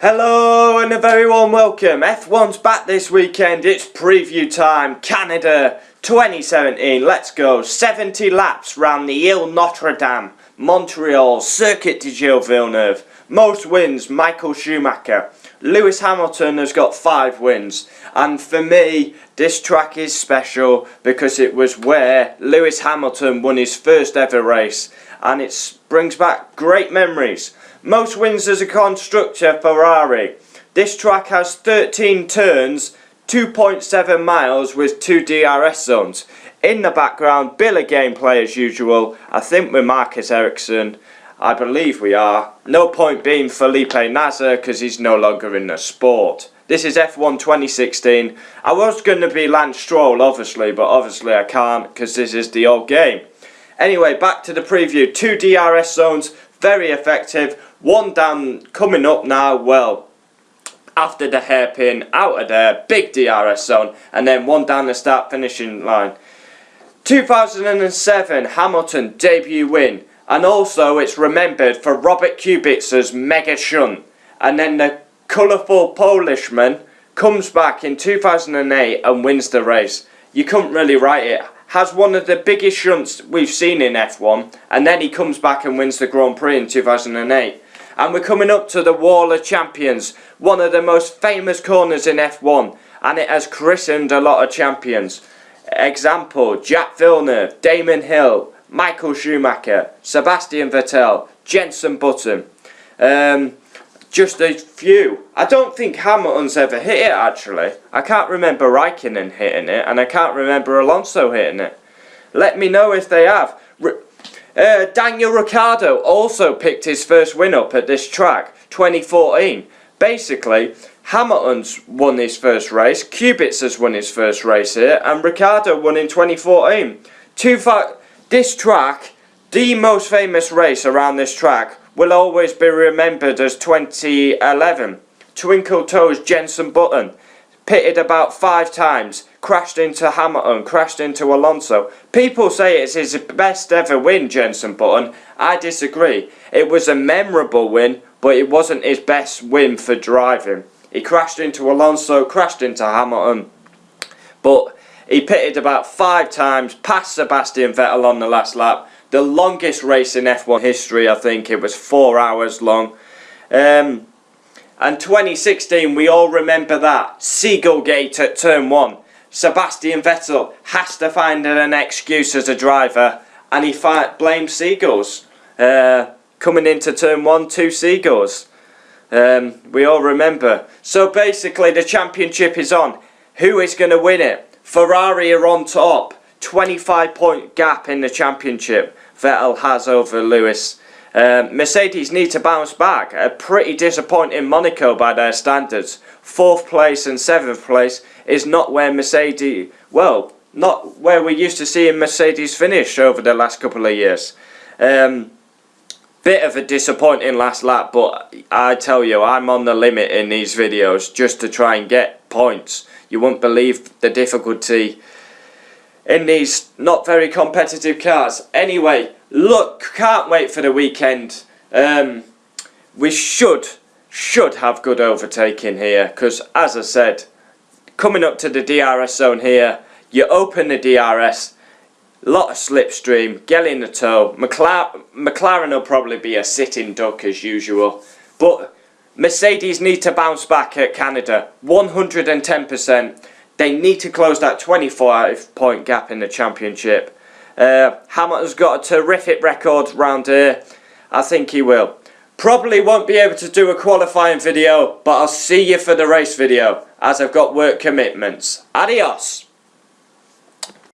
Hello and a very warm welcome. F1's back this weekend. It's preview time. Canada 2017. Let's go. 70 laps round the Ile Notre Dame, Montreal, Circuit de Gilles Villeneuve. Most wins, Michael Schumacher. Lewis Hamilton has got 5 wins. And for me, this track is special because it was where Lewis Hamilton won his first ever race. And it brings back great memories. Most wins as a constructor, Ferrari. This track has 13 turns, 2.7 miles with 2 DRS zones. In the background, Bill gameplay as usual. I think we're Marcus Ericsson. I believe we are. No point being Felipe Nasr because he's no longer in the sport. This is F1 2016. I was going to be Lance Stroll obviously, but obviously I can't because this is the old game. Anyway, back to the preview. 2 DRS zones, very effective. One down, coming up now, well, after the hairpin, out of there, big DRS zone, and then one down the start finishing line. 2007 Hamilton debut win, and also it's remembered for Robert Kubica's mega shunt. And then the colourful Polishman comes back in 2008 and wins the race. You couldn't really write it. Has one of the biggest shunts we've seen in F1, and then he comes back and wins the Grand Prix in 2008. And we're coming up to the Wall of Champions, one of the most famous corners in F1, and it has christened a lot of champions. Example, Jacques Villeneuve, Damon Hill, Michael Schumacher, Sebastian Vettel, Jenson Button. Just a few. I don't think Hamilton's ever hit it actually. I can't remember Raikkonen hitting it, and I can't remember Alonso hitting it. Let me know if they have. Daniel Ricciardo also picked his first win up at this track, 2014. Basically, Hamilton's won his first race, Kubica's won his first race here, and Ricciardo won in 2014. This track, the most famous race around this track, will always be remembered as 2011. Twinkle Toes Jenson Button pitted about 5 times, crashed into Hamilton, crashed into Alonso. People say it's his best ever win, Jenson Button. I disagree. It was a memorable win, but it wasn't his best win for driving. He crashed into Alonso, crashed into Hamilton, but he pitted about 5 times, passed Sebastian Vettel on the last lap. The longest race in F1 history, I think. It was 4 hours long. And 2016, we all remember that. Seagull Gate at turn 1. Sebastian Vettel has to find an excuse as a driver, and he blames seagulls. Coming into turn 1, 2 seagulls. We all remember. So basically, the championship is on. Who is going to win it? Ferrari are on top. 25-point gap in the championship. Vettel has over Lewis. Mercedes need to bounce back. A pretty disappointing Monaco by their standards. 4th place and 7th place is not where Mercedes, well, not where we used to see Mercedes finish over the last couple of years. Bit of a disappointing last lap, but I tell you, I'm on the limit in these videos just to try and get points. You won't believe the difficulty in these not very competitive cars. Anyway, look, can't wait for the weekend. We should have good overtaking here, because as I said, coming up to the DRS zone here, you open the DRS, lot of slipstream, get in the tow. McLaren will probably be a sitting duck as usual, but Mercedes need to bounce back at Canada, 110%. They need to close that 25-point gap in the championship. Hamilton's got a terrific record round here. I think he will. Probably won't be able to do a qualifying video, but I'll see you for the race video as I've got work commitments. Adios!